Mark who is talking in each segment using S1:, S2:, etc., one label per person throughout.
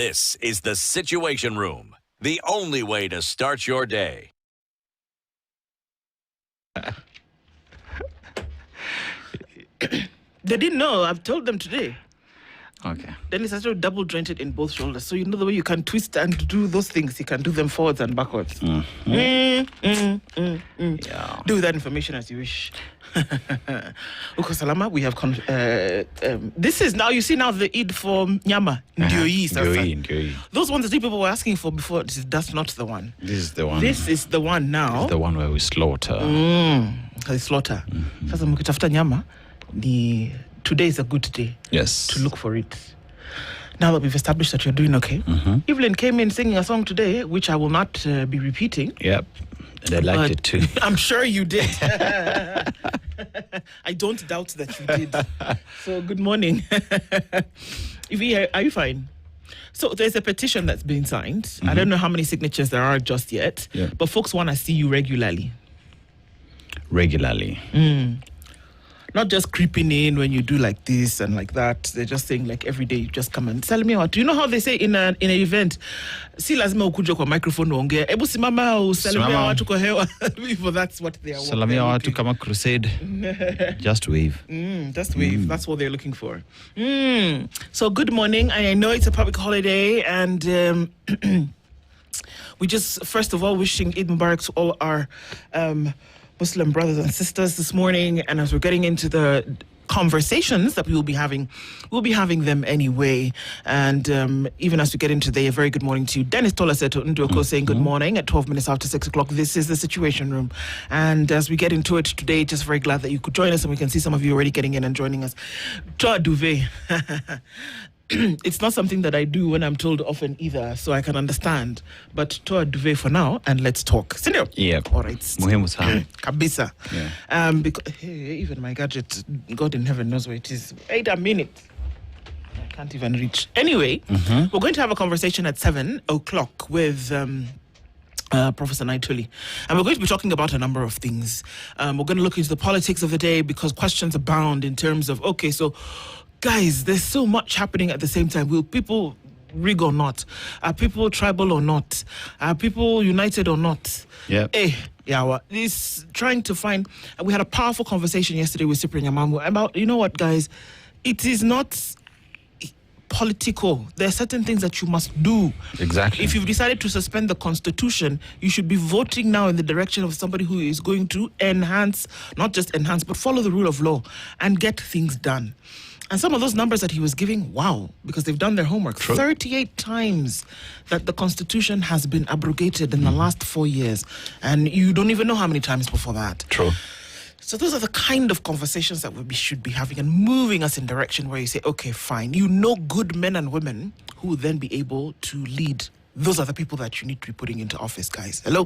S1: This is the Situation Room, the only way to start your day.
S2: They didn't know. I've told them today.
S3: Okay.
S2: Then it's actually double jointed in both shoulders. So you know the way you can twist and do those things. You can do them forwards and backwards.
S3: Yeah.
S2: Do that information as you wish. Uko Salama, we have... this is now, you see now the Eid for Nyama.
S3: Ndioyi.
S2: Those ones that people were asking for before, that's not the one.
S3: This is the one.
S2: This is the one now.
S3: This is the one where we slaughter.
S2: They slaughter. Sasa mkitafuta nyama, today is a good day.
S3: Yes.
S2: To look for it. Now that we've established that you're doing okay. Evelyn came in singing a song today, which I will not be repeating.
S3: Yep. And I liked it too.
S2: I'm sure you did. I don't doubt that you did. So good morning. Evie, are you fine? So there's a petition that's been signed. I don't know how many signatures there are just yet, but folks want to see you regularly.
S3: Regularly.
S2: Not just creeping in when you do like this and like that. They're just saying like every day you just come and tell me what. Do you know how they say in an event? Si lazima ukuje kwa microphone uongea. Ebu simama usalimia watu kwa hewa. For that's what they are.
S3: Salamia watu kama crusade. Just wave.
S2: Just wave. That's what they're looking for. So good morning. I know it's a public holiday and we just first of all wishing Eid Mubarak to all our Muslim brothers and sisters this morning, and as we're getting into the conversations that we will be having, we'll be having them anyway. And even as we get into a very good morning to you. Dennis Tolaseto Ndoko saying good morning at 12 minutes after 6 o'clock. This is the Situation Room. And as we get into it today, just very glad that you could join us, and we can see some of you already getting in and joining us. Toa duvet. It's not something that I do when I'm told often either, so I can understand. But toa duvet for now, and let's talk. Sindio?
S3: Yeah.
S2: All right.
S3: Muhimu sana.
S2: Kabisa.
S3: Yeah.
S2: Because even my gadget, God in heaven knows where it is. Wait a minute. I can't even reach. Anyway, we're going to have a conversation at 7 o'clock with Professor Naituli. And we're going to be talking about a number of things. We're going to look into the politics of the day because questions abound in terms of, okay, so guys, there's so much happening at the same time. Will people rig or not? Are people tribal or not? Are people united or not?
S3: Yeah.
S2: It's trying to find... we had a powerful conversation yesterday with Cyprian Yamamu about, you know what, guys? It is not political. There are certain things that you must do.
S3: Exactly.
S2: If you've decided to suspend the Constitution, you should be voting now in the direction of somebody who is going to enhance, not just enhance, but follow the rule of law and get things done. And some of those numbers that he was giving, wow, because they've done their homework.
S3: True.
S2: 38 times that the Constitution has been abrogated in the last 4 years. And you don't even know how many times before that.
S3: True.
S2: So those are the kind of conversations that we should be having and moving us in direction where you say, okay, fine. You know good men and women who will then be able to lead. Those are the people that you need to be putting into office, guys. Hello?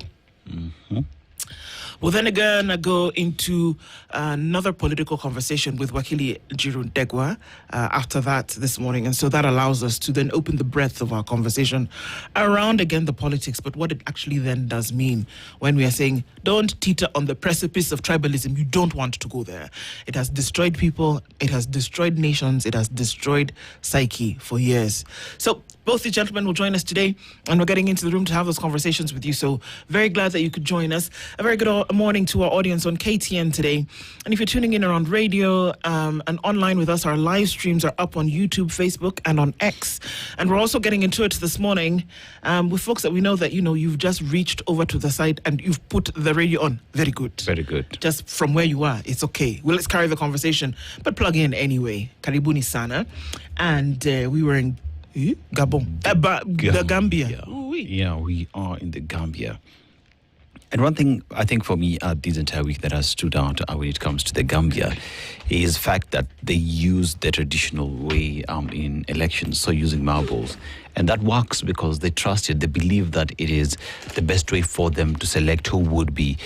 S2: We'll then again go into another political conversation with Wakili Jiru Degwa after that this morning. And so that allows us to then open the breadth of our conversation around, again, the politics, but what it actually then does mean when we are saying, don't teeter on the precipice of tribalism. You don't want to go there. It has destroyed people. It has destroyed nations. It has destroyed psyche for years. So both the gentlemen will join us today, and we're getting into the room to have those conversations with you. So very glad that you could join us. A very good morning to our audience on KTN today. And if you're tuning in around radio and online with us, our live streams are up on YouTube, Facebook, and on X. And we're also getting into it this morning with folks that we know that, you've just reached over to the site and you've put the radio on. Very good.
S3: Very good.
S2: Just from where you are, it's okay. Well, let's carry the conversation, but plug in anyway. Karibuni sana. And we were in Gabon. The Gambia.
S3: Yeah, we are in the Gambia. And one thing I think for me this entire week that has stood out when it comes to the Gambia is the fact that they use the traditional way in elections, so using marbles. And that works because they trust it. They believe that it is the best way for them to select who would be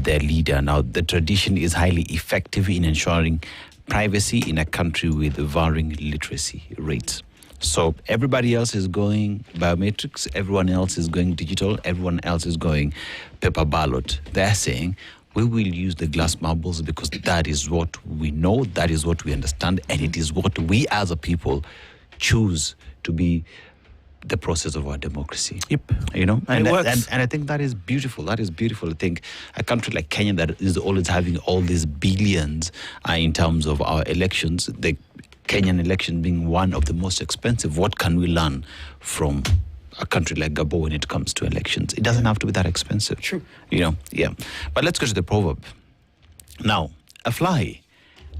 S3: their leader. Now, the tradition is highly effective in ensuring privacy in a country with varying literacy rates. So everybody else is going biometrics, everyone else is going digital, everyone else is going paper ballot. They're saying, we will use the glass marbles because that is what we know, that is what we understand, and it is what we as a people choose to be the process of our democracy.
S2: Yep.
S3: You know,
S2: And it works.
S3: And I think that is beautiful. That is beautiful. I think a country like Kenya that is always having all these billions in terms of our elections, the Kenyan election being one of the most expensive. What can we learn from a country like Gabon when it comes to elections? It doesn't have to be that expensive.
S2: True.
S3: You know, yeah. But let's go to the proverb. Now, a fly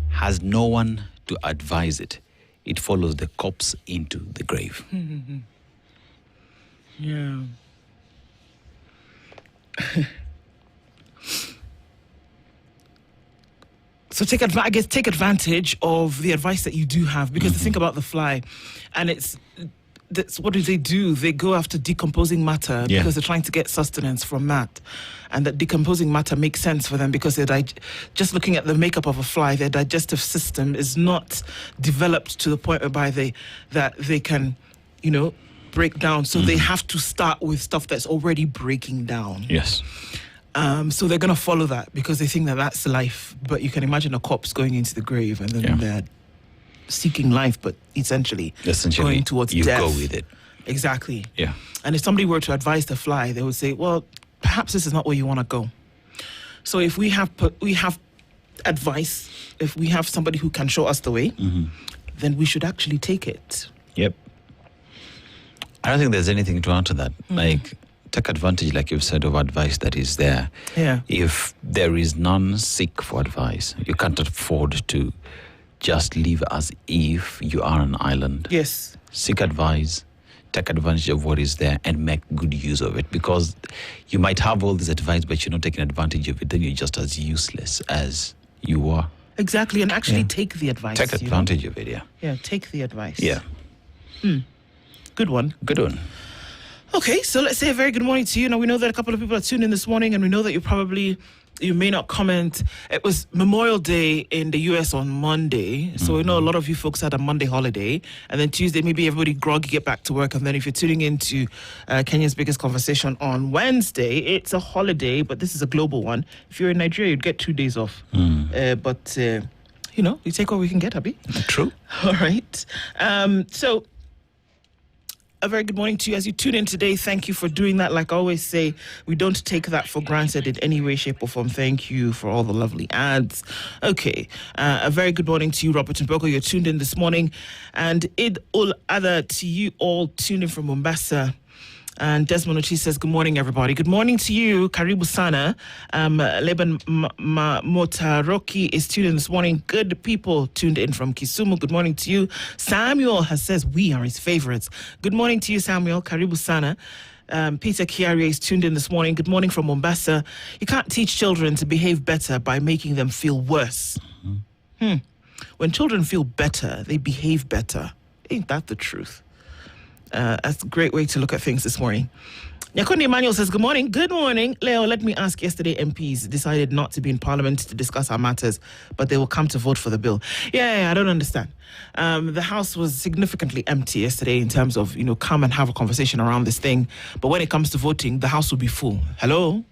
S3: has no one to advise it. It follows the corpse into the grave.
S2: Yeah. So take advantage of the advice that you do have, because the thing about the fly, and that's what do? They go after decomposing matter because they're trying to get sustenance from that, and that decomposing matter makes sense for them because they're just looking at the makeup of a fly, their digestive system is not developed to the point whereby they can, break down. So they have to start with stuff that's already breaking down.
S3: Yes.
S2: So they're going to follow that because they think that that's life. But you can imagine a corpse going into the grave and then they're seeking life, but essentially going towards
S3: you
S2: death.
S3: Go with it.
S2: Exactly.
S3: Yeah.
S2: And if somebody were to advise the fly, they would say, well, perhaps this is not where you want to go. So if we have advice, if we have somebody who can show us the way, then we should actually take it.
S3: Yep. I don't think there's anything to add to that. Like, take advantage, like you've said, of advice that is there.
S2: Yeah.
S3: If there is none, seek for advice. You can't afford to just live as if you are an island.
S2: Yes.
S3: Seek advice, take advantage of what is there, and make good use of it. Because you might have all this advice, but you're not taking advantage of it. Then you're just as useless as you were.
S2: Exactly. And actually take the advice.
S3: Take advantage of it, yeah.
S2: Yeah, take the advice.
S3: Yeah.
S2: Good one.
S3: Good one.
S2: Okay, so let's say a very good morning to you. Now, we know that a couple of people are tuned in this morning, and we know that you may not comment. It was Memorial Day in the US on Monday, so we know a lot of you folks had a Monday holiday, and then Tuesday, maybe everybody groggy, get back to work, and then if you're tuning into Kenya's biggest conversation on Wednesday, it's a holiday, but this is a global one. If you're in Nigeria, you'd get 2 days off. But we take what we can get, Abby.
S3: True.
S2: All right. So a very good morning to you as you tune in today. Thank you for doing that. Like I always say, we don't take that for granted in any way, shape, or form. Thank you for all the lovely ads. Okay. A very good morning to you, Robert Mboko. You're tuned in this morning. And Id ul Adha to you all tuned in from Mombasa. And Desmond Ochi says, good morning, everybody. Good morning to you, Karibu Sana. Leban Motaroki is tuned in this morning. Good people tuned in from Kisumu. Good morning to you. Samuel says, we are his favorites. Good morning to you, Samuel. Karibu Sana. Peter Kiaria is tuned in this morning. Good morning from Mombasa. You can't teach children to behave better by making them feel worse. When children feel better, they behave better. Ain't that the truth? That's a great way to look at things this morning. Nyakundi Emmanuel says, good morning. Good morning. Leo, let me ask, yesterday MPs decided not to be in Parliament to discuss our matters, but they will come to vote for the bill. Yeah, I don't understand. The House was significantly empty yesterday in terms of, come and have a conversation around this thing. But when it comes to voting, the House will be full. Hello?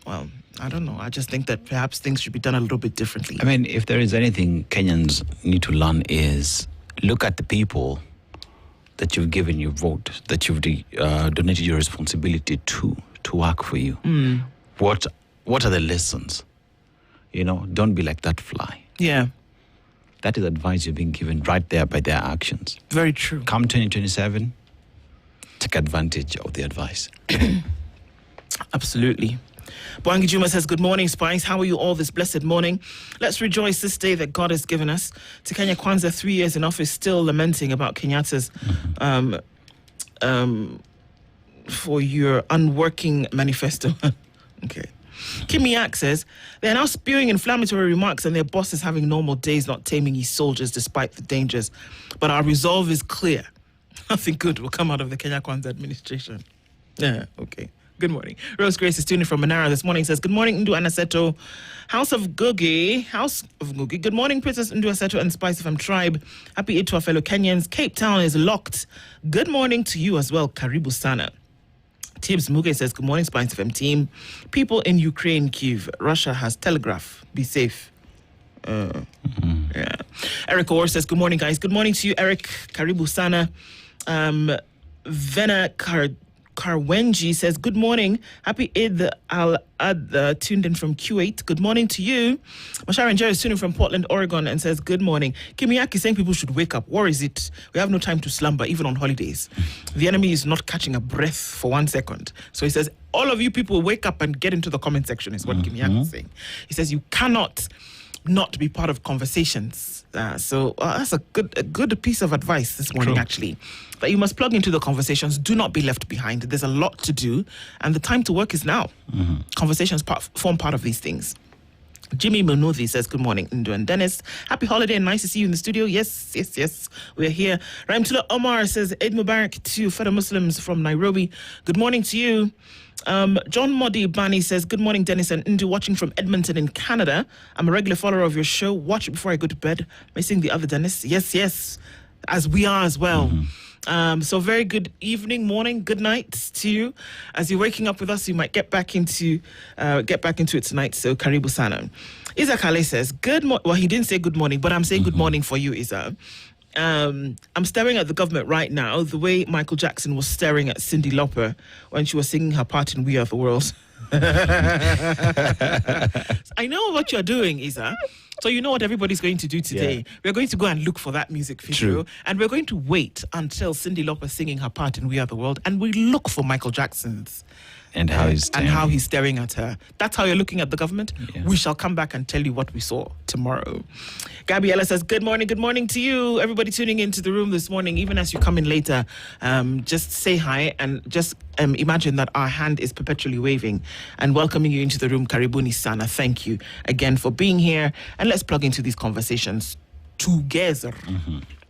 S2: Well, I don't know. I just think that perhaps things should be done a little bit differently.
S3: I mean, if there is anything Kenyans need to learn is look at the people that you've given your vote, that you've donated your responsibility to work for you. What are the lessons? Don't be like that fly.
S2: Yeah.
S3: That is advice you're being given right there by their actions.
S2: Very true.
S3: Come 2027, take advantage of the advice.
S2: Absolutely. Bwangi Juma says, good morning, Spice. How are you all this blessed morning? Let's rejoice this day that God has given us. To Kenya Kwanzaa, 3 years in office, still lamenting about Kenyatta's for your unworking manifesto. Okay. Kimi Yak says, they're now spewing inflammatory remarks and their boss is having normal days, not taming his soldiers despite the dangers. But our resolve is clear. Nothing good will come out of the Kenya Kwanzaa administration. Yeah, okay. Good morning. Rose Grace is tuning from Manara this morning. Says, good morning, Ndu Anaseto. House of Gugi. Good morning, Princess Ndu Aseto and Spice FM Tribe. Happy Eid to our fellow Kenyans. Cape Town is locked. Good morning to you as well, Karibu Sana. Tibbs Muge says, good morning, Spice FM team. People in Ukraine, Kyiv. Russia has telegraph. Be safe. Yeah. Eric Orr says, good morning, guys. Good morning to you, Eric. Karibu Sana. Vena Karwenji says, good morning. Happy Eid al-Adha, tuned in from Kuwait. Good morning to you. Mashara Jerry is tuning from Portland, Oregon, and says, good morning. Kimiyaki saying people should wake up. What is it? We have no time to slumber, even on holidays. The enemy is not catching a breath for 1 second. So he says, all of you people wake up and get into the comment section, is what Kimiyaki is saying. He says, you cannot not be part of conversations. So that's a good piece of advice this morning, actually. That you must plug into the conversations. Do not be left behind. There's a lot to do, and the time to work is now. Conversations form part of these things. Jimmy Munuthi says, good morning, Ndo and Dennis. Happy holiday and nice to see you in the studio. Yes. We're here. Ramtula Omar says, Eid Mubarak to fellow Muslims from Nairobi. Good morning to you. John Modi Bani says, good morning, Dennis and Indu, watching from Edmonton in Canada. I'm a regular follower of your show. Watch it before I go to bed. Missing the other Dennis. Yes, as we are as well. So very good evening, morning, good night to you. As you're waking up with us, you might get back into it tonight. So Karibu Sana. Isa Kale says, well, he didn't say good morning, but I'm saying good morning for you, Isa. I'm staring at the government right now the way Michael Jackson was staring at Cyndi Lauper when she was singing her part in We Are the World. I know what you're doing, Isa. So you know what everybody's going to do today. Yeah. We're going to go and look for that music video. True. And we're going to wait until Cyndi Lauper singing her part in We Are the World. And we look for Michael Jackson's.
S3: And how he's
S2: staring at her. That's how you're looking at the government. Yeah. We shall come back and tell you what we saw tomorrow. Gabriella says, good morning to you. Everybody tuning into the room this morning, even as you come in later, just say hi and just imagine that our hand is perpetually waving and welcoming you into the room. Karibuni Sana. Thank you again for being here. And let's plug into these conversations together.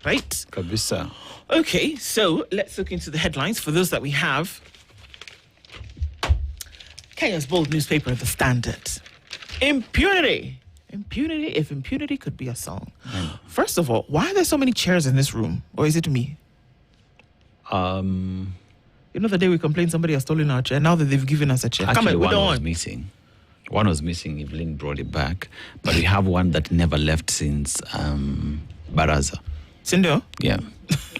S2: Right?
S3: Kabisa.
S2: Okay, so let's look into the headlines for those that we have. Kenya's bold newspaper, The Standard. Impunity, if impunity could be a song. First of all, why are there so many chairs in this room? Or is it me? You know the day we complained somebody has stolen our chair? Now that they've given us a chair.
S3: Actually, one was missing. One was missing. Evelyn brought it back. But we have one that never left since Baraza.
S2: Sindo?
S3: Yeah.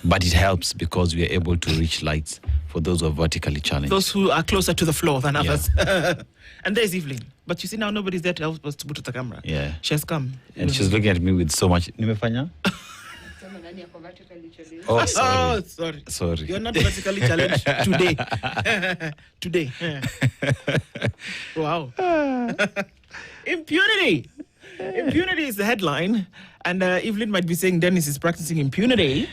S3: But it helps because we are able to reach lights for those who are vertically challenged.
S2: Those who are closer to the floor than others. Yeah. And there's Evelyn. But you see now nobody's there to help us to put the camera.
S3: Yeah.
S2: She has come.
S3: And she's looking at me with so much... Nimefanya? Oh, sorry. Sorry.
S2: You're not vertically challenged today. Today. Wow. Impunity. Impunity is the headline. And Evelyn might be saying Dennis is practicing impunity.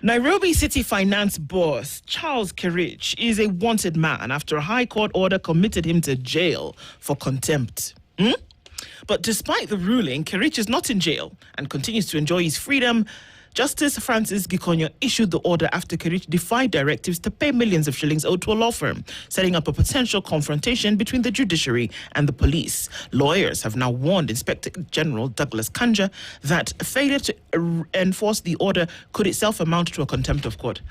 S2: Nairobi City Finance boss Charles Kerich is a wanted man after a High Court order committed him to jail for contempt. But despite the ruling, Kerich is not in jail and continues to enjoy his freedom. Justice Francis Gikonyo issued the order after Kerich defied directives to pay millions of shillings owed to a law firm, setting up a potential confrontation between the judiciary and the police. Lawyers have now warned Inspector General Douglas Kanja that failure to enforce the order could itself amount to a contempt of court.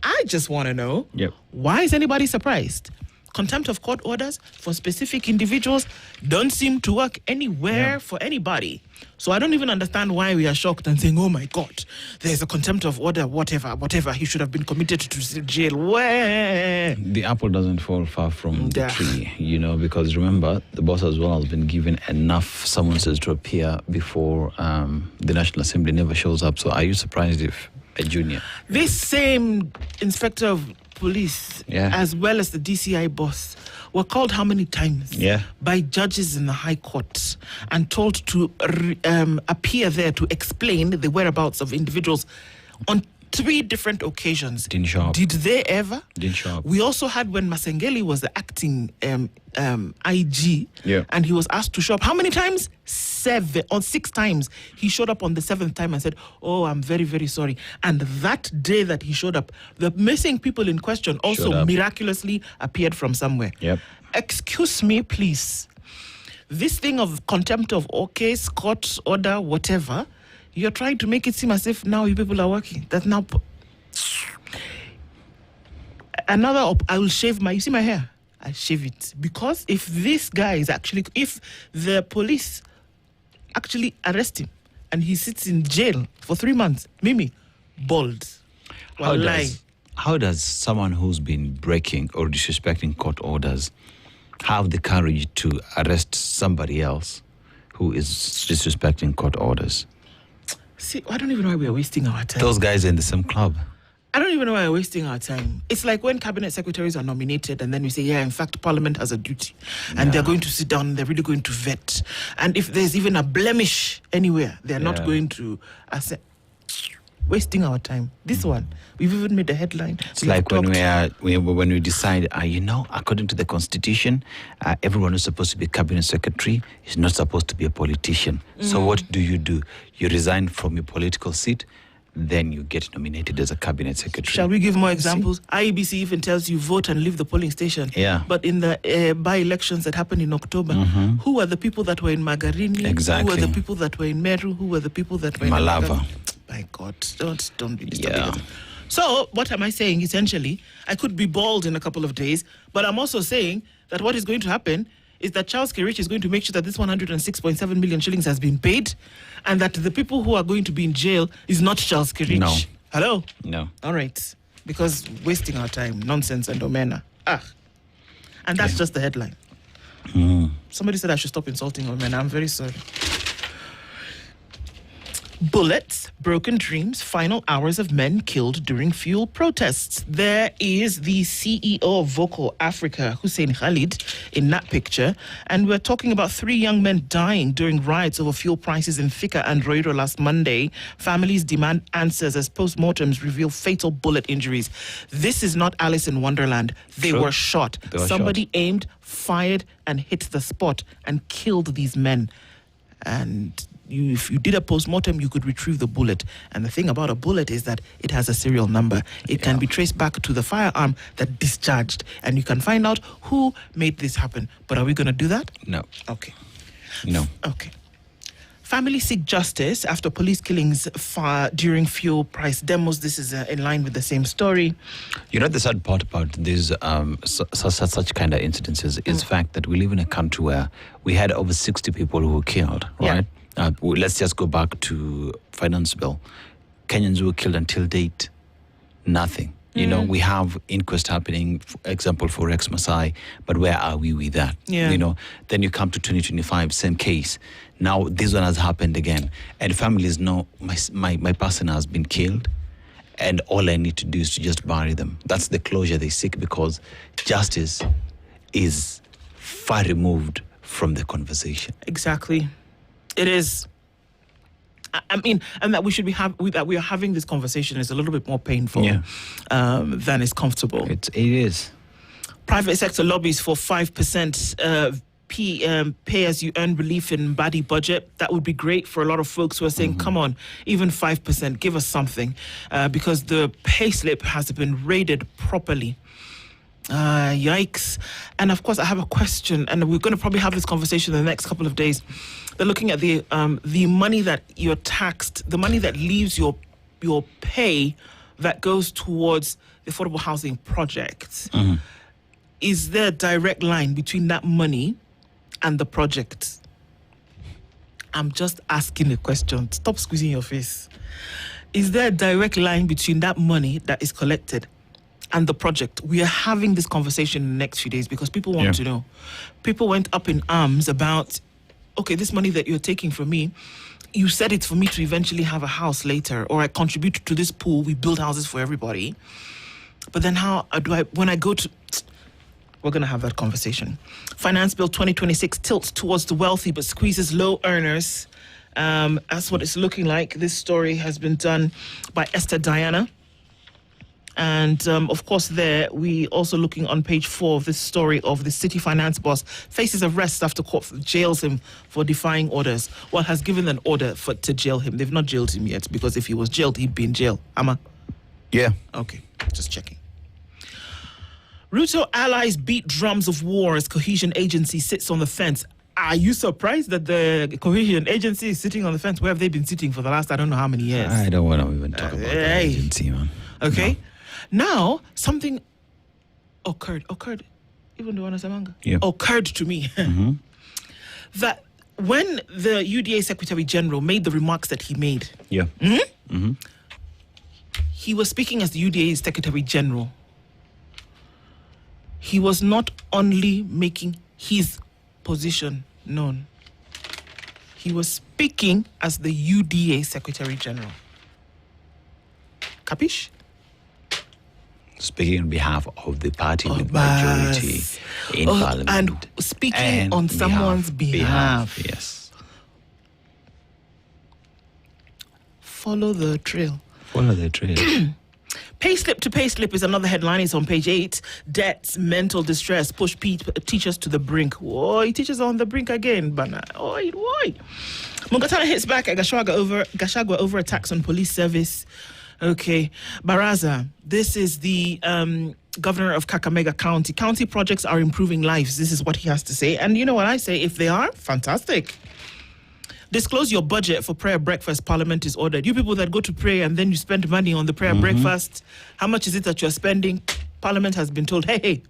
S2: I just want to know, why is anybody surprised? Contempt of court orders for specific individuals don't seem to work anywhere for anybody. So I don't even understand why we are shocked and saying, oh my God, there's a contempt of order, whatever. He should have been committed to jail. Where?
S3: The apple doesn't fall far from the tree, because remember, the boss as well has been given enough summonses to appear before the National Assembly never shows up. So are you surprised if a junior?
S2: This same inspector of police, as well as the DCI boss, were called how many times by judges in the High Court and told to appear there to explain the whereabouts of individuals on 3 different occasions.
S3: Didn't show up.
S2: Did they ever?
S3: Didn't show up.
S2: We also had when Masengeli was the acting IG, and he was asked to show up. How many times? 7 or 6 times. He showed up on the 7th time and said, oh, I'm very, very sorry. And that day that he showed up, the missing people in question also miraculously appeared from somewhere. Excuse me, please. This thing of contempt of case, court order, whatever, you're trying to make it seem as if now you people are working. That's now... I will shave you see my hair? I shave it. Because if this guy is if the police actually arrest him and he sits in jail for 3 months, Mimi, bold.
S3: How does someone who's been breaking or disrespecting court orders have the courage to arrest somebody else who is disrespecting court orders?
S2: See, I don't even know why we're wasting our time.
S3: Those guys are in the same club.
S2: I don't even know why we're wasting our time. It's like when cabinet secretaries are nominated and then we say, yeah, in fact, Parliament has a duty. And they're going to sit down and they're really going to vet. And if there's even a blemish anywhere, they're not going to accept. Wasting our time. This one, we've even made a headline.
S3: It's like when we decide, according to the Constitution, everyone who's supposed to be cabinet secretary is not supposed to be a politician. So what do? You resign from your political seat, then you get nominated as a cabinet secretary.
S2: Shall we give more examples? IEBC even tells you vote and leave the polling station.
S3: Yeah.
S2: But in the by-elections that happened in October, who were the people that were in Magarini?
S3: Exactly.
S2: Who were the people that were in Meru? Who were the people that were in
S3: Malava?
S2: My God, don't be disturbing. So what am I saying? Essentially, I could be bald in a couple of days, but I'm also saying that what is going to happen is that Charles Kerich is going to make sure that this 106.7 million shillings has been paid, and that the people who are going to be in jail is not Charles Kerich.
S3: No.
S2: Hello?
S3: No.
S2: All right. Because wasting our time, nonsense and omena. And that's just the headline. Somebody said I should stop insulting omena. I'm very sorry. Bullets, broken dreams, final hours of men killed during fuel protests. There is the CEO of Voco Africa, Hussein Khalid, in that picture. And we're talking about 3 young men dying during riots over fuel prices in Fika and Roiro last Monday. Families demand answers as postmortems reveal fatal bullet injuries. This is not Alice in Wonderland. They were shot. Somebody aimed, fired, and hit the spot and killed these men. And if you did a post-mortem, you could retrieve the bullet. And the thing about a bullet is that it has a serial number. It can be traced back to the firearm that discharged. And you can find out who made this happen. But are we going to do that?
S3: No.
S2: Okay.
S3: No.
S2: Okay. Families seek justice after police killings during fuel price demos. This is in line with the same story.
S3: You know, the sad part about these such kind of incidences is the fact that we live in a country where we had over 60 people who were killed, right? Let's just go back to finance bill. Kenyans were killed until date. Nothing. You know, we have inquest happening, for example, for Rex Masai, but where are we with that?
S2: Yeah.
S3: You know, then you come to 2025, same case. Now this one has happened again. And families know my person has been killed, and all I need to do is to just bury them. That's the closure they seek, because justice is far removed from the conversation.
S2: Exactly. It is. I mean, and that we are having this conversation is a little bit more painful than is comfortable.
S3: It is.
S2: Private sector lobbies for 5% pay-as-you-earn relief in Badi budget. That would be great for a lot of folks who are saying, come on, even 5%, give us something. Because the pay slip has been raided properly. Yikes. And of course, I have a question, and we're going to probably have this conversation in the next couple of days. They're looking at the money that you're taxed, the money that leaves your pay that goes towards the affordable housing project. Is there a direct line between that money and the project? I'm just asking a question. Stop squeezing your face. Is there a direct line between that money that is collected and the project? We are having this conversation in the next few days because people want to know. People went up in arms about, okay, this money that you're taking from me, you said it's for me to eventually have a house later, or I contribute to this pool, we build houses for everybody. But then how do I, when I go to, we're going to have that conversation. Finance Bill 2026 tilts towards the wealthy but squeezes low earners. That's what it's looking like. This story has been done by Esther Diana. And, of course, there, we also looking on page 4 of this story of the city finance boss faces arrest after court jails him for defying orders. Well, has given an order to jail him. They've not jailed him yet, because if he was jailed, he'd be in jail. Amma?
S3: Yeah.
S2: Okay, just checking. Ruto allies beat drums of war as cohesion agency sits on the fence. Are you surprised that the cohesion agency is sitting on the fence? Where have they been sitting for the last, I don't know how many years?
S3: I don't want to even talk about the agency, man.
S2: Okay. No. Now, something occurred, even though occurred to me, that when the UDA Secretary General made the remarks that he made, he was speaking as the UDA's Secretary General. He was not only making his position known. He was speaking as the UDA Secretary General. Capish?
S3: Speaking on behalf of the party with majority in Parliament.
S2: And speaking on someone's behalf.
S3: Yes.
S2: Follow the trail.
S3: Follow the trail.
S2: Payslip to payslip is another headline. It's on page 8. Debts, mental distress push teachers to the brink. Oi, teachers are on the brink again, Bana. Oi. Mugatana hits back at Gachagua over attacks on police service. Okay. Baraza, this is the governor of Kakamega County. County projects are improving lives. This is what he has to say. And you know what I say? If they are, fantastic. Disclose your budget for prayer breakfast. Parliament is ordered. You people that go to pray and then you spend money on the prayer breakfast, how much is it that you're spending? Parliament has been told, hey,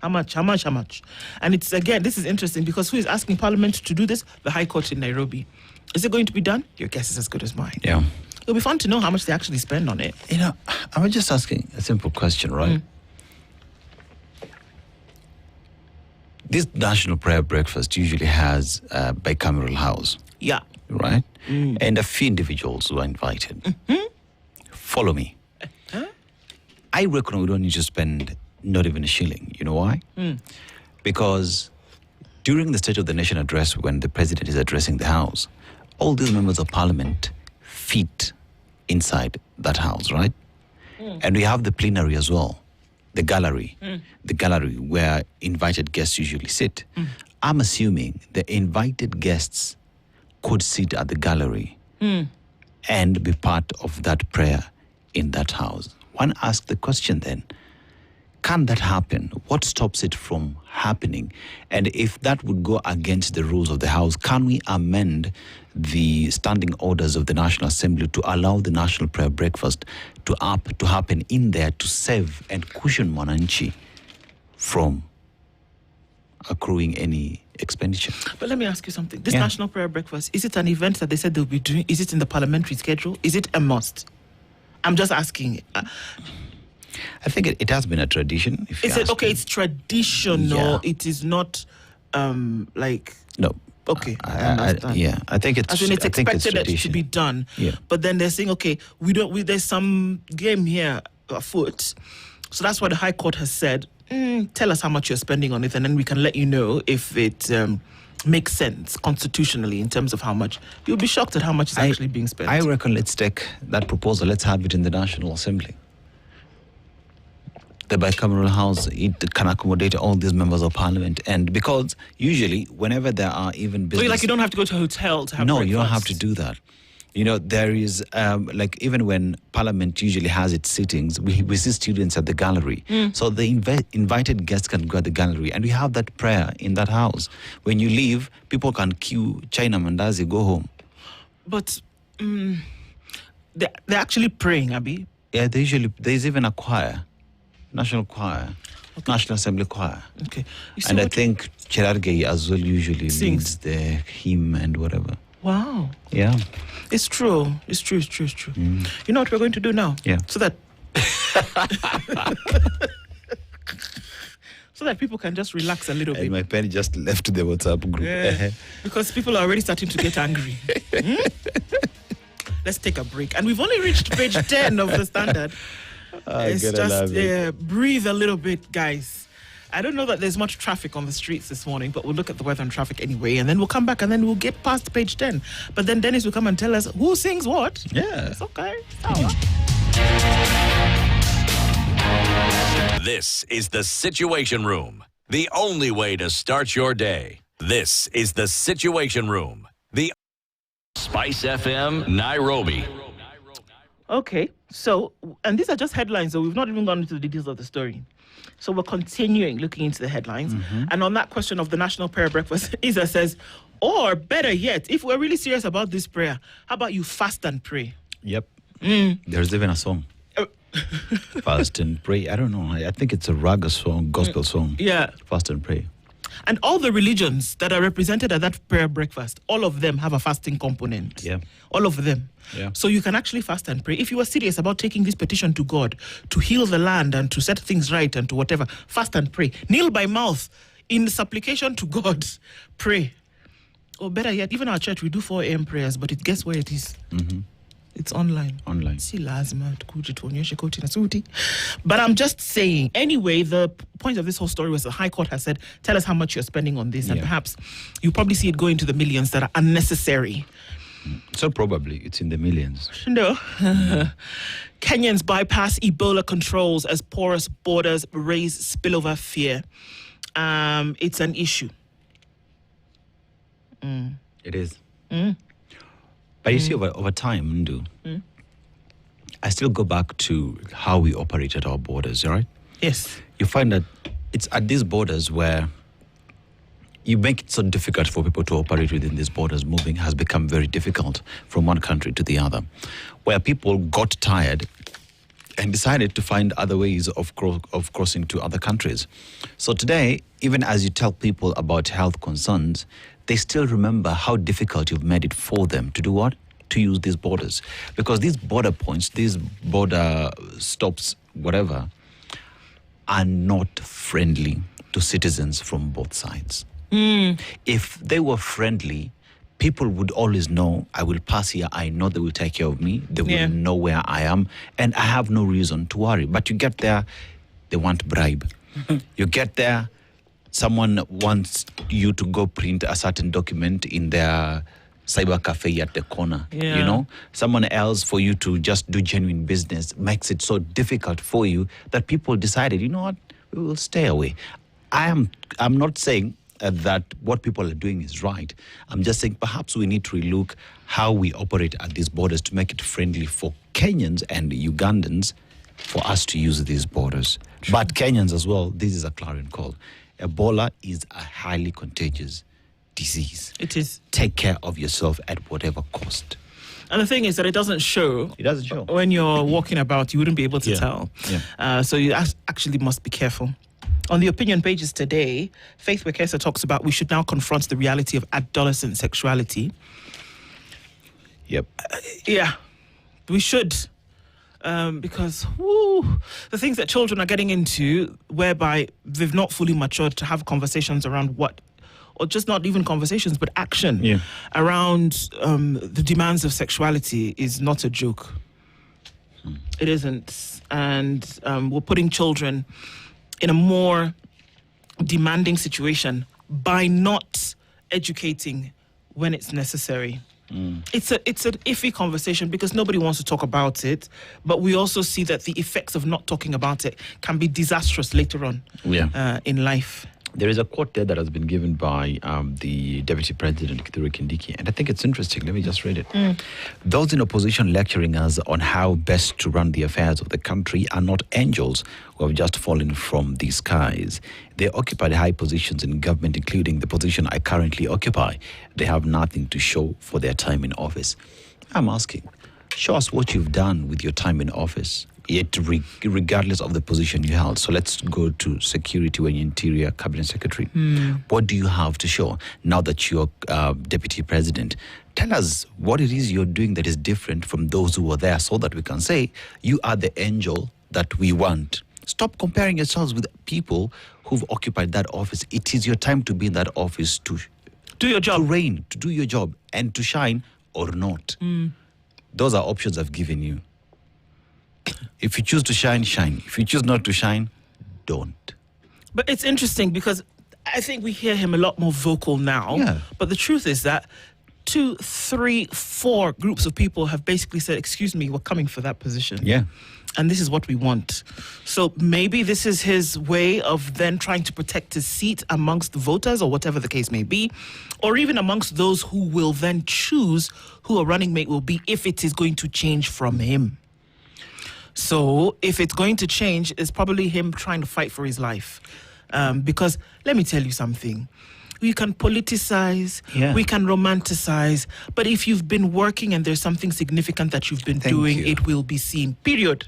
S2: how much? And it's, again, this is interesting because who is asking Parliament to do this? The High Court in Nairobi. Is it going to be done? Your guess is as good as mine.
S3: Yeah.
S2: It'll be fun to know how much they actually spend on it.
S3: You know, I'm just asking a simple question, right? This national prayer breakfast usually has a bicameral house.
S2: Yeah.
S3: Right? And a few individuals were invited. Follow me. I reckon we don't need to spend not even a shilling. You know why? Because during the State of the Nation address, when the president is addressing the House, all these members of Parliament fit inside that house, right? And we have the plenary as well, the gallery where invited guests usually sit. I'm assuming the invited guests could sit at the gallery and be part of that prayer in that house. One asks the question then, can that happen? What stops it from happening? And if that would go against the rules of the House, can we amend the standing orders of the National Assembly to allow the national prayer breakfast to happen in there to save and cushion Mwananchi from accruing any expenditure? But
S2: let me ask you something. This national prayer breakfast, is it an event that they said they'll be doing? Is it in the parliamentary schedule? Is it a must? I'm just asking.
S3: I think it has been a tradition.
S2: It's traditional. Yeah. It is not like...
S3: No.
S2: Okay,
S3: I think it's...
S2: it's expected it to be done.
S3: Yeah.
S2: But then they're saying, okay, there's some game here afoot. So that's why the High Court has said, tell us how much you're spending on it, and then we can let you know if it makes sense constitutionally in terms of how much. You'll be shocked at how much is actually being spent.
S3: I reckon let's take that proposal, let's have it in the National Assembly. The bicameral house, it can accommodate all these members of Parliament. And because usually, whenever there are even business...
S2: So you don't have to go to a hotel to have breakfast?
S3: You don't have to do that. You know, there is, even when Parliament usually has its sittings, we see students at the gallery. So the invited guests can go at the gallery. And we have that prayer in that house. When you leave, people can queue China Mandazi, go home.
S2: But they're actually praying, Abi?
S3: Yeah, there's even a choir. National choir, National Assembly choir.
S2: Okay.
S3: And I think Cherargei as well usually leads the hymn and whatever.
S2: Wow.
S3: Yeah.
S2: It's true. You know what we're going to do now?
S3: Yeah.
S2: So that people can just relax a little bit.
S3: And my pen just left the WhatsApp group.
S2: Yeah. Because people are already starting to get angry. Let's take a break. And we've only reached page 10 of the Standard. It's just breathe a little bit, guys. I don't know that there's much traffic on the streets this morning, but we'll look at the weather and traffic anyway, and then we'll come back and then we'll get past page 10. But then Dennis will come and tell us who sings what.
S3: Yeah.
S2: It's okay. It's all right.
S1: This is the Situation Room, the only way to start your day. This is the Situation Room, the Spice FM Nairobi.
S2: Okay, so, and these are just headlines, so we've not even gone into the details of the story. So we're continuing looking into the headlines. And on that question of the national prayer breakfast, Isa says, or better yet, if we're really serious about this prayer, how about you fast and pray?
S3: Yep. There's even a song. Fast and pray. I don't know. I think it's a raga song, gospel song.
S2: Yeah.
S3: Fast and pray.
S2: And all the religions that are represented at that prayer breakfast, all of them have a fasting component.
S3: Yeah.
S2: All of them.
S3: Yeah.
S2: So you can actually fast and pray. If you are serious about taking this petition to God to heal the land and to set things right and to whatever, fast and pray. Kneel by mouth in supplication to God. Pray. Or better yet, even our church, we do 4 a.m. prayers, but guess where it is?
S3: Mm-hmm.
S2: It's online.
S3: Online.
S2: But I'm just saying, anyway, the point of this whole story was the High Court has said, tell us how much you're spending on this. And perhaps you probably see it go into the millions that are unnecessary.
S3: So probably it's in the millions.
S2: No. Kenyans bypass Ebola controls as porous borders raise spillover fear. It's an issue.
S3: It is. But you see, over time, Ndu, I still go back to how we operate at our borders, right?
S2: Yes.
S3: You find that it's at these borders where you make it so difficult for people to operate within these borders. Moving has become very difficult from one country to the other, where people got tired and decided to find other ways of crossing to other countries. So today, even as you tell people about health concerns, they still remember how difficult you've made it for them to do what? To use these borders. Because these border points, these border stops, whatever, are not friendly to citizens from both sides. If they were friendly, people would always know, I will pass here, I know they will take care of me, they will know where I am, and I have no reason to worry. But you get there, they want bribe. You get there, someone wants you to go print a certain document in their cyber cafe at the corner. You know, someone else for you to just do genuine business makes it so difficult for you that people decided, you know what, we will stay away. I'm not saying that what people are doing is right. I'm just saying perhaps we need to relook how we operate at these borders to make it friendly for Kenyans and Ugandans for us to use these borders. But Kenyans as well, this is a clarion call. Ebola is a highly contagious disease.
S2: It is.
S3: Take care of yourself at whatever cost.
S2: And the thing is that it doesn't show.
S3: It doesn't show.
S2: When you're walking about, you wouldn't be able to tell. So you actually must be careful. On the opinion pages today, Faith Wekesa talks about we should now confront the reality of adolescent sexuality.
S3: Yep.
S2: We should. Because the things that children are getting into, whereby they've not fully matured to have conversations around what, or just not even conversations, but action around the demands of sexuality is not a joke. It isn't. And we're putting children in a more demanding situation by not educating when it's necessary. It's an iffy conversation because nobody wants to talk about it, but we also see that the effects of not talking about it can be disastrous later on in life.
S3: There is a quote there that has been given by the Deputy President, Kithure Kindiki, and I think it's interesting. Let me just read it. Those in opposition lecturing us on how best to run the affairs of the country are not angels who have just fallen from the skies. They occupied high positions in government, including the position I currently occupy. They have nothing to show for their time in office. I'm asking, show us what you've done with your time in office, yet regardless of the position you held. So let's go to security when you're Interior Cabinet Secretary. What do you have to show now that you're Deputy President? Tell us what it is you're doing that is different from those who were there so that we can say you are the angel that we want. Stop comparing yourselves with people who've occupied that office. It is your time to be in that office to
S2: do your job,
S3: to reign, to do your job, and to shine or not. Those are options I've given you. If you choose to shine, shine. If you choose not to shine, don't.
S2: But it's interesting because I think we hear him a lot more vocal now.
S3: Yeah.
S2: But the truth is that 2, 3, 4 groups of people have basically said, excuse me, we're coming for that position.
S3: Yeah.
S2: And this is what we want. So maybe this is his way of then trying to protect his seat amongst the voters or whatever the case may be, or even amongst those who will then choose who a running mate will be if it is going to change from him. So if it's going to change, it's probably him trying to fight for his life. Because let me tell you something. We can politicize, we can romanticize, but if you've been working and there's something significant that you've been doing, it will be seen, period.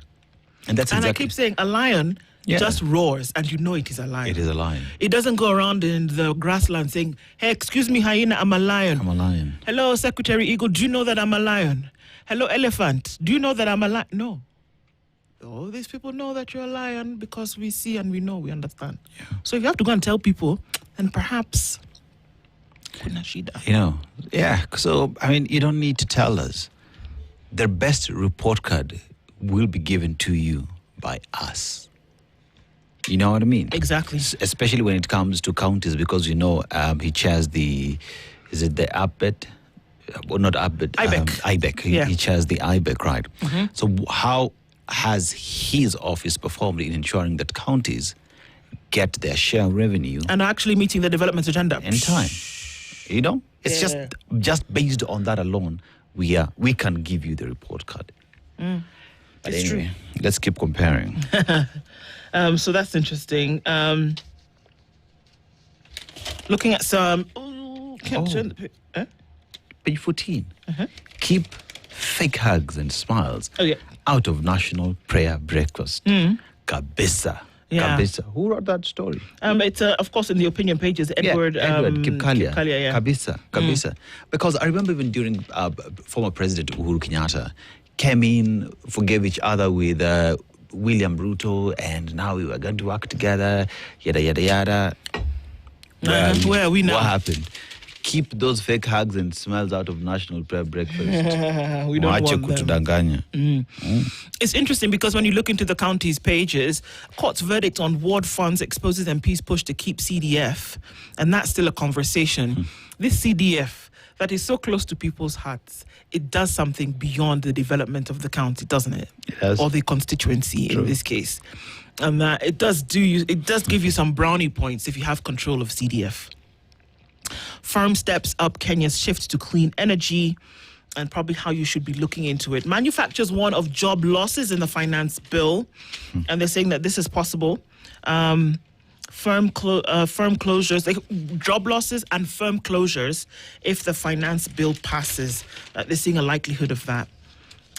S3: And that's exactly.
S2: And I keep saying a lion just roars, and you know it is a lion.
S3: It is a lion.
S2: It doesn't go around in the grassland saying, "Hey, excuse me, hyena, I'm a lion."
S3: I'm a lion.
S2: Hello, Secretary Eagle, do you know that I'm a lion? Hello, elephant, do you know that I'm a lion? No. All these people know that you're a lion because we see and we know, we understand.
S3: Yeah.
S2: So if you have to go and tell people, then perhaps...
S3: So, you don't need to tell us. Their best report card will be given to you by us. You know what I mean?
S2: Exactly.
S3: Especially when it comes to counties, because he chairs the ABET? Well, not ABET. IBEC. He chairs the IBEC, right? Mm-hmm. So how has his office performed in ensuring that counties get their share of revenue
S2: and actually meeting the development agenda
S3: in time? It's just based on that alone, we can give you the report card. But
S2: it's
S3: anyway,
S2: true.
S3: Let's keep comparing.
S2: So that's interesting. Looking at some...
S3: Page 14. Keep fake hugs and smiles out of National Prayer Breakfast. Kabisa.
S2: Yeah.
S3: Kabisa. Who wrote that story?
S2: It's of course in the opinion pages. Edward
S3: Kipkalia.
S2: Kipkalia,
S3: Kabisa. Because I remember even during former President Uhuru Kenyatta came in, forgave each other with William Ruto, and now we were going to work together, yada, yada, yada.
S2: Where are we now?
S3: What happened? Keep those fake hugs and smiles out of National Prayer Breakfast.
S2: We don't want them. It's interesting because when you look into the county's pages, court's verdict on ward funds exposes MP's push to keep CDF, and that's still a conversation. This CDF that is so close to people's hearts, it does something beyond the development of the county, doesn't it?
S3: Yes.
S2: Or the constituency. True. In this case. And it does give you some brownie points if you have control of CDF. Firm steps up Kenya's shift to clean energy, and probably how you should be looking into it. Manufacturers warn of job losses in the finance bill, and they're saying that this is possible. Firm closures, job losses and firm closures if the finance bill passes. They're seeing a likelihood of that.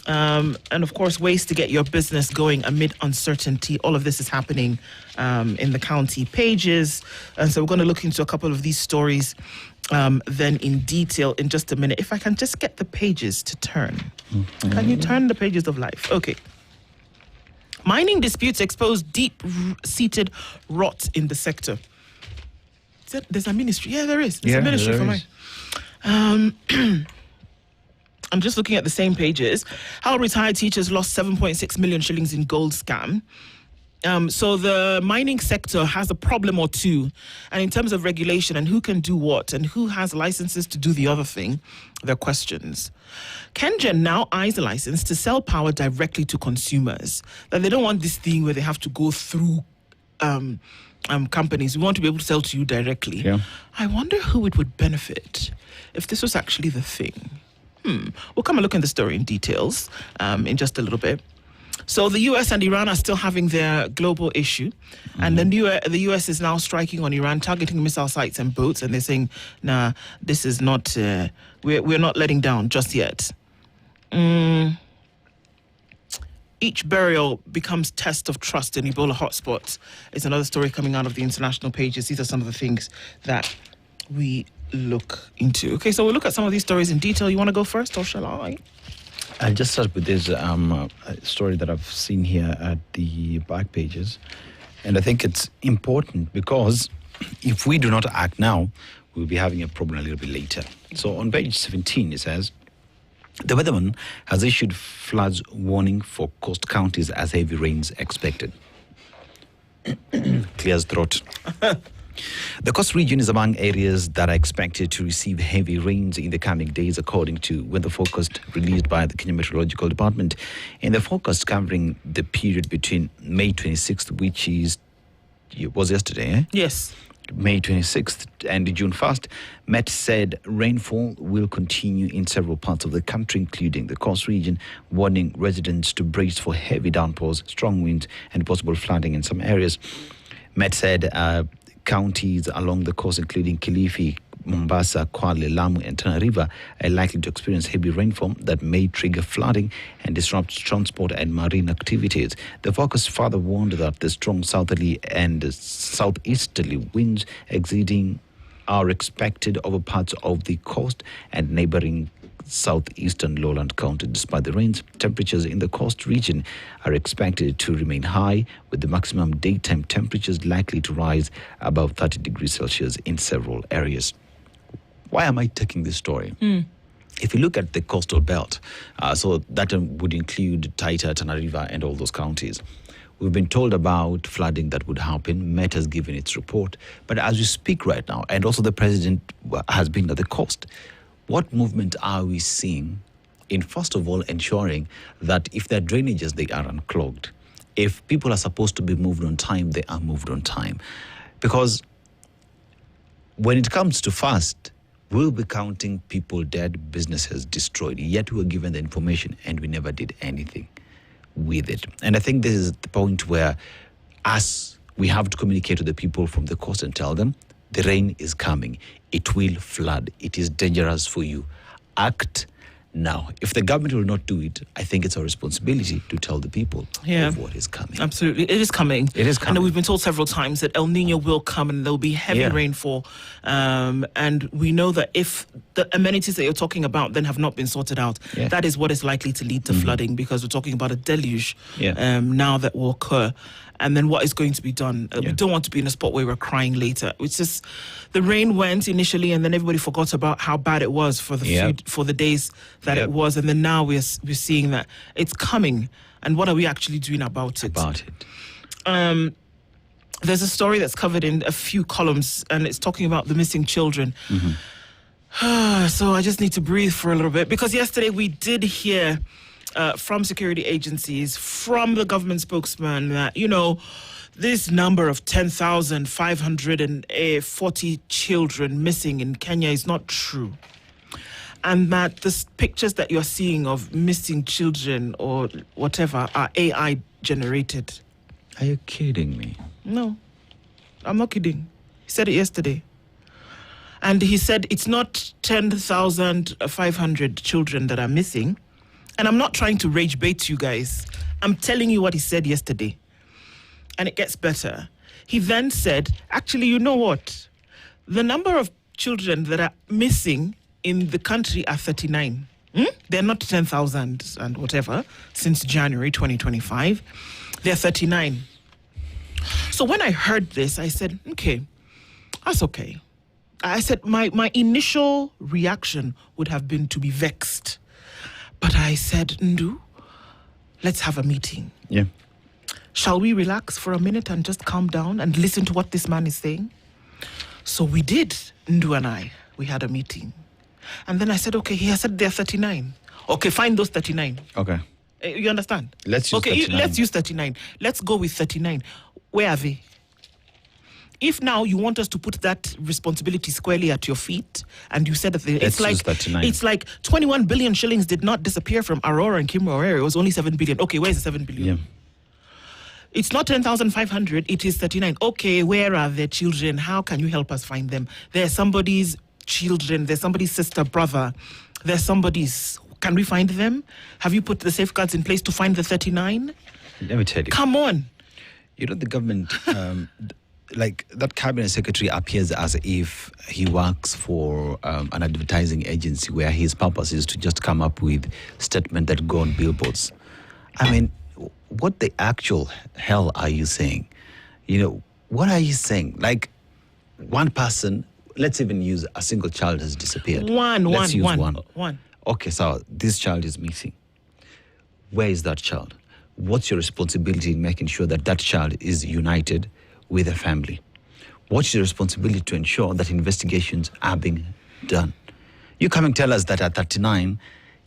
S2: And of course, ways to get your business going amid uncertainty. All of this is happening in the county pages. And so we're going to look into a couple of these stories then in detail in just a minute. If I can just get the pages to turn. Can you turn the pages of life? Okay. Mining disputes expose deep-seated rot in the sector. There's a ministry. Yeah, there is. There's a ministry for mine. I'm just looking at the same pages. How retired teachers lost 7.6 million shillings in gold scam. So the mining sector has a problem or two. And in terms of regulation and who can do what and who has licenses to do the other thing, there are questions. KenGen now eyes a license to sell power directly to consumers. That they don't want this thing where they have to go through companies. We want to be able to sell to you directly.
S3: Yeah.
S2: I wonder who it would benefit if this was actually the thing. We'll come and look in the story in details in just a little bit. So the US and Iran are still having their global issue. And the US is now striking on Iran, targeting missile sites and boats. And they're saying, nah, this is not, we're not letting down just yet. Each burial becomes test of trust in Ebola hotspots. It's another story coming out of the international pages. These are some of the things that we look into. Okay, so we'll look at some of these stories in detail. You want to go first, or shall I?
S3: I'll just start with this story that I've seen here at the back pages. And I think it's important because if we do not act now, we'll be having a problem a little bit later. So on page 17, it says, the weatherman has issued floods warning for coast counties as heavy rains expected. Clears throat. The coast region is among areas that are expected to receive heavy rains in the coming days, according to weather forecast released by the Kenya Meteorological Department. In the forecast covering the period between May 26th, which was yesterday, eh?
S2: Yes.
S3: May 26th and June 1st, Met said rainfall will continue in several parts of the country, including the coast region, warning residents to brace for heavy downpours, strong winds, and possible flooding in some areas. Met said counties along the coast, including Kilifi, Mombasa, Kwale, Lamu, and Tana River are likely to experience heavy rainfall that may trigger flooding and disrupt transport and marine activities. The focus further warned that the strong southerly and southeasterly winds exceeding are expected over parts of the coast and neighboring southeastern lowland county. Despite the rains, temperatures in the coast region are expected to remain high, with the maximum daytime temperatures likely to rise above 30 degrees Celsius in several areas. Why am I taking this story? If you look at the coastal belt, so that would include Taita, Tana River, and all those counties. We've been told about flooding that would happen. Met has given its report. But as we speak right now, and also the president has been at the coast, what movement are we seeing in, first of all, ensuring that if there are drainages, they are unclogged? If people are supposed to be moved on time, they are moved on time. Because when it comes to fast, we'll be counting people dead, businesses destroyed. Yet we were given the information and we never did anything with it. And I think this is the point where we have to communicate to the people from the coast and tell them, the rain is coming. It will flood. It is dangerous for you. Act now. If the government will not do it, I think it's our responsibility to tell the people of what is coming.
S2: Absolutely. It is coming.
S3: It is coming.
S2: And we've been told several times that El Nino will come and there'll be heavy rainfall. And we know that if the amenities that you're talking about then have not been sorted out, that is what is likely to lead to flooding, because we're talking about a deluge now that will occur. And then what is going to be done? We don't want to be in a spot where we're crying later. It's just the rain went initially, and then everybody forgot about how bad it was for the days that it was, and then now we're seeing that it's coming. And what are we actually doing about it? There's a story that's covered in a few columns, and it's talking about the missing children. So I just need to breathe for a little bit, because yesterday we did hear from security agencies, from the government spokesman, that, this number of 10,540 children missing in Kenya is not true. And that the pictures that you're seeing of missing children or whatever are AI generated.
S3: Are you kidding me?
S2: No, I'm not kidding. He said it yesterday. And he said it's not 10,500 children that are missing. And I'm not trying to rage bait you guys. I'm telling you what he said yesterday. And it gets better. He then said, actually, you know what? The number of children that are missing in the country are 39. They're not 10,000 and whatever since January 2025. They're 39. So when I heard this, I said, okay, that's okay. I said my initial reaction would have been to be vexed. But I said, Ndu, let's have a meeting.
S3: Yeah.
S2: Shall we relax for a minute and just calm down and listen to what this man is saying? So we did, Ndu and I. We had a meeting. And then I said, okay, he has said they're 39. Okay, find those 39.
S3: Okay.
S2: You understand?
S3: Let's use 39.
S2: Let's use 39. Let's go with 39. Where are they? If now you want us to put that responsibility squarely at your feet, and you said that it's like 21 billion shillings did not disappear from Aurora and Kimura area. It was only 7 billion. Okay, where's the 7 billion?
S3: Yeah.
S2: It's not 10,500. It is 39. Okay, where are their children? How can you help us find them? They're somebody's children. They're somebody's sister, brother. They're somebody's. Can we find them? Have you put the safeguards in place to find the 39?
S3: Let me tell you.
S2: Come on.
S3: The government... like that cabinet secretary appears as if he works for an advertising agency where his purpose is to just come up with statements that go on billboards. I mean, what the actual hell are you saying? What are you saying? Like, one person, let's even use a single child has disappeared. Let's use one. Okay, so this child is missing. Where is that child? What's your responsibility in making sure that that child is united with a family? What's your responsibility to ensure that investigations are being done? You come and tell us that at 39,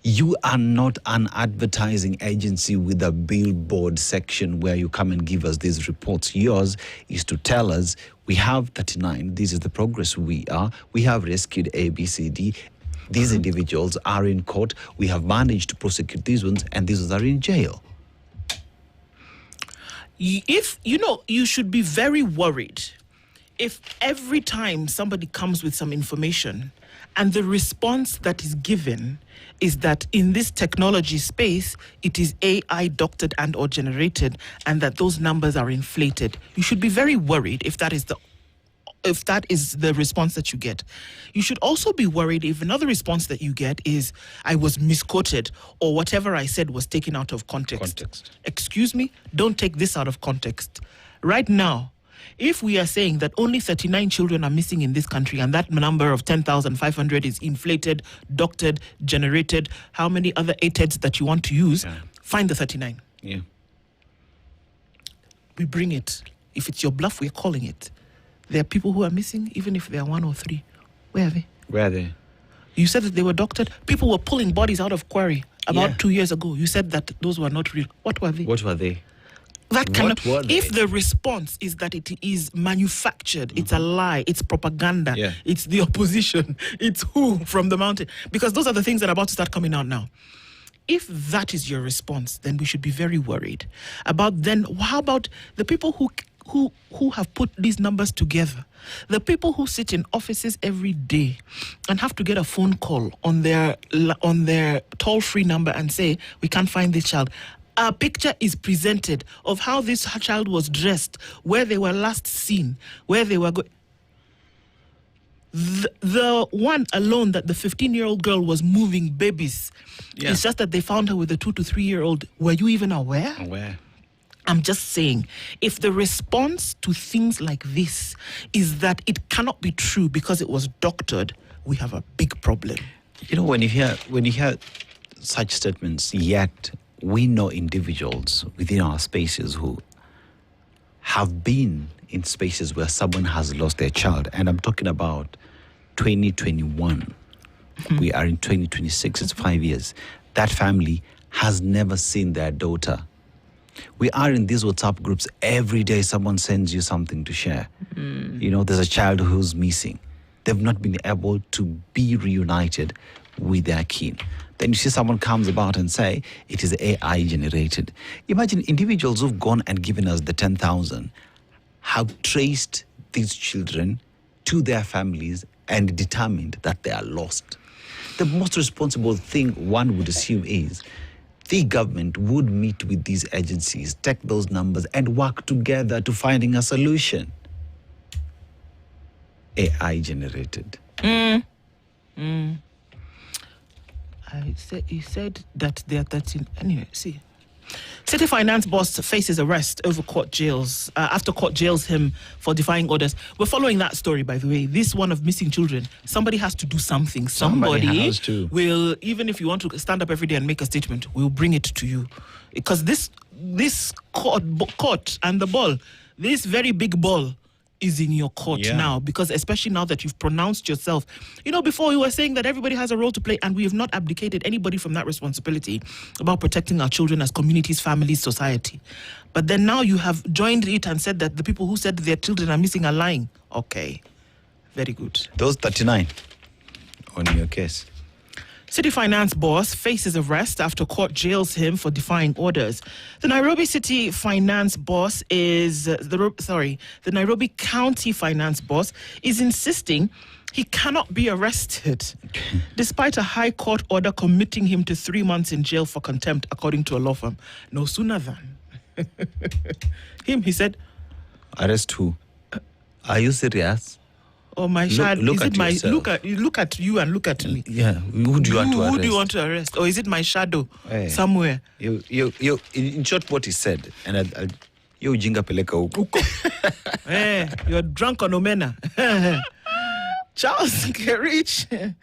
S3: you are not an advertising agency with a billboard section where you come and give us these reports. Yours is to tell us, we have 39, this is the progress we have rescued A, B, C, D. These individuals are in court. We have managed to prosecute these ones, and these ones are in jail.
S2: If you should be very worried if every time somebody comes with some information and the response that is given is that in this technology space, it is AI doctored and or generated, and that those numbers are inflated, you should be very worried if that is the response that you get. You should also be worried if another response that you get is, I was misquoted, or whatever I said was taken out of context. Excuse me, don't take this out of context. Right now, if we are saying that only 39 children are missing in this country and that number of 10,500 is inflated, doctored, generated, how many other ATEDs that you want to use, find the 39.
S3: Yeah.
S2: We bring it. If it's your bluff, we're calling it. There are people who are missing, even if they are 1 or 3. Where are they?
S3: Where are they?
S2: You said that they were doctored. People were pulling bodies out of quarry about 2 years ago. You said that those were not real. What were they?
S3: What were they?
S2: If the response is that it is manufactured, it's a lie, it's propaganda, it's the opposition, it's who from the mountain, because those are the things that are about to start coming out now. If that is your response, then we should be very worried about then how about the people who have put these numbers together, the people who sit in offices every day and have to get a phone call on their toll-free number and say, we can't find this child. A picture is presented of how this child was dressed, where they were last seen, where they were going. The one alone that the 15-year-old girl was moving babies. It's just that they found her with a 2 to 3 year old. Were you even aware? I'm just saying, if the response to things like this is that it cannot be true because it was doctored, we have a big problem.
S3: You know, when you hear such statements, yet we know individuals within our spaces who have been in spaces where someone has lost their child. And I'm talking about 2021. We are in 2026. It's 5 years. That family has never seen their daughter. We are in these WhatsApp groups. Every day someone sends you something to share. You know, there's a child who's missing. They've not been able to be reunited with their kin. Then you see someone comes about and say, it is AI generated. Imagine individuals who've gone and given us the 10,000 have traced these children to their families and determined that they are lost. The most responsible thing one would assume is the government would meet with these agencies, take those numbers and work together to finding a solution. AI generated.
S2: He said that they are 13. Anyway, see. City finance boss faces arrest over court jails after court jails him for defying orders. We're following that story, by the way. This one of missing children. Somebody has to do something. Somebody
S3: has to.
S2: Will, even if you want to stand up every day and make a statement, we'll bring it to you. Because this court and the ball, this very big ball, is in your court now, because especially now that you've pronounced yourself. You know, before you were saying that everybody has a role to play, and we have not abdicated anybody from that responsibility about protecting our children as communities, families, society. But then now you have joined it and said that the people who said their children are missing are lying. Okay, very good.
S3: Those 39 on your case.
S2: City finance boss faces arrest after court jails him for defying orders. The Nairobi City finance boss the Nairobi County finance boss is insisting he cannot be arrested despite a high court order committing him to 3 months in jail for contempt, according to a law firm. No sooner than he said,
S3: arrest who? Are you serious?
S2: Oh, my child!
S3: Look
S2: is
S3: at
S2: it my
S3: yourself.
S2: look at you and look at me?
S3: Yeah, who do you want to arrest?
S2: Who do you want to arrest? Or is it my shadow somewhere?
S3: You. In short, what he said, and you jinga peleka huko.
S2: You're drunk on omena. Charles Kerich,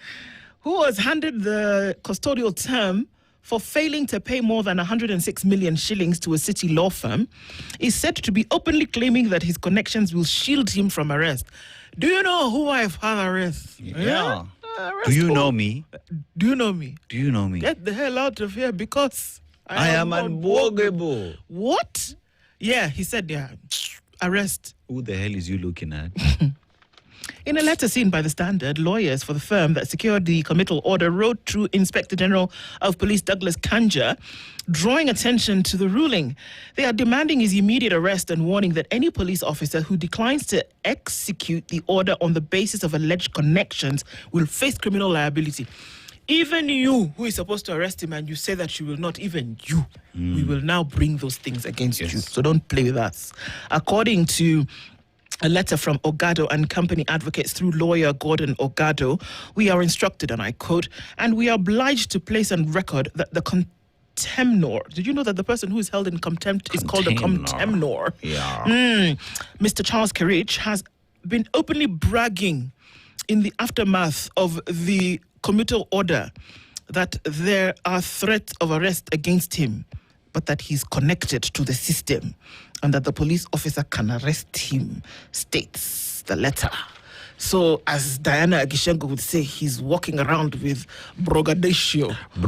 S2: who was handed the custodial term for failing to pay more than 106 million shillings to a city law firm, is said to be openly claiming that his connections will shield him from arrest. Do you know who I've had arrest?
S3: Yeah. Do you know me?
S2: Do you know me?
S3: Do you know me?
S2: Get the hell out of here, because
S3: I am unbogable.
S2: What? Yeah, he said, arrest.
S3: Who the hell is you looking at?
S2: In a letter seen by The Standard, lawyers for the firm that secured the committal order wrote to Inspector General of Police Douglas Kanja, drawing attention to the ruling. They are demanding his immediate arrest and warning that any police officer who declines to execute the order on the basis of alleged connections will face criminal liability. Even you, who is supposed to arrest him, and you say that you will not, even you, we will now bring those things against you. So don't play with us. According to a letter from Ogado and Company advocates through lawyer Gordon Ogado, we are instructed, and I quote, and we are obliged to place on record that the contemnor, did you know that the person who is held in contempt is called a contemnor?
S3: Yeah.
S2: Mr. Charles Kerich has been openly bragging in the aftermath of the commuter order that there are threats of arrest against him, but that he's connected to the system and that the police officer can arrest him, states the letter. So, as Diana Agishengo would say, he's walking around with braggadocio and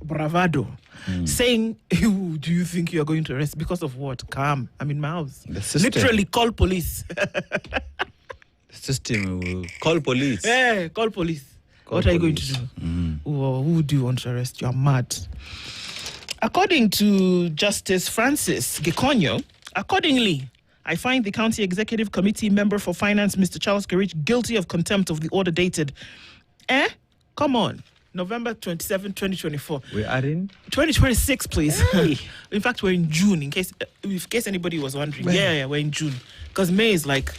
S2: bravado, saying, "Who do you think you are going to arrest? Because of what? Calm. I'm in my house. Literally, call police."
S3: System will call police.
S2: Hey, call police. What are you going to do? Who do you want to arrest? You're mad. According to Justice Francis Gikonyo, accordingly, I find the County Executive Committee member for Finance, Mr. Charles Kerich, guilty of contempt of the order dated. Come on. November 27, 2024.
S3: We're adding
S2: 2026, please.
S3: Hey.
S2: In fact, we're in June, in case anybody was wondering. Yeah, we're in June. Because May is like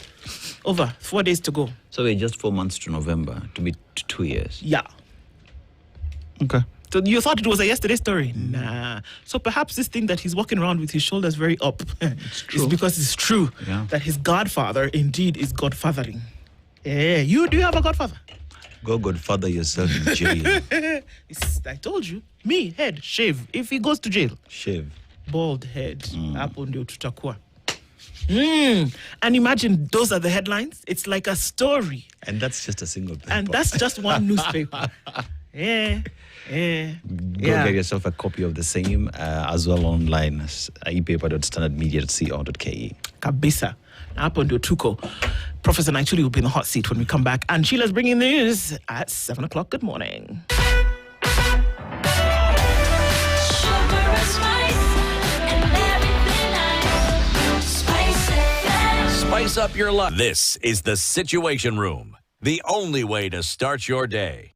S2: over 4 days to go.
S3: So we're just 4 months to November, to be 2 years.
S2: Yeah.
S3: Okay.
S2: So you thought it was a yesterday story? Nah. So perhaps this thing that he's walking around with his shoulders very up is because it's true that his godfather indeed is godfathering. Yeah. Do you have a godfather?
S3: Go godfather yourself in jail.
S2: I told you. Me, head, shave. If he goes to jail.
S3: Shave.
S2: Bald head. Hapo ndio tutakuwa. And imagine those are the headlines. It's like a story.
S3: And that's just a single paper.
S2: And that's just one newspaper. Go
S3: get yourself a copy of the same as well online. epaper.standardmedia.co.ke.
S2: Kabisa. Hapo ndio tuko. Professor Naituli will be in the hot seat when we come back. And Sheila's bringing the news at 7 o'clock. Good morning.
S1: Spice up your life. This is the Situation Room, the only way to start your day.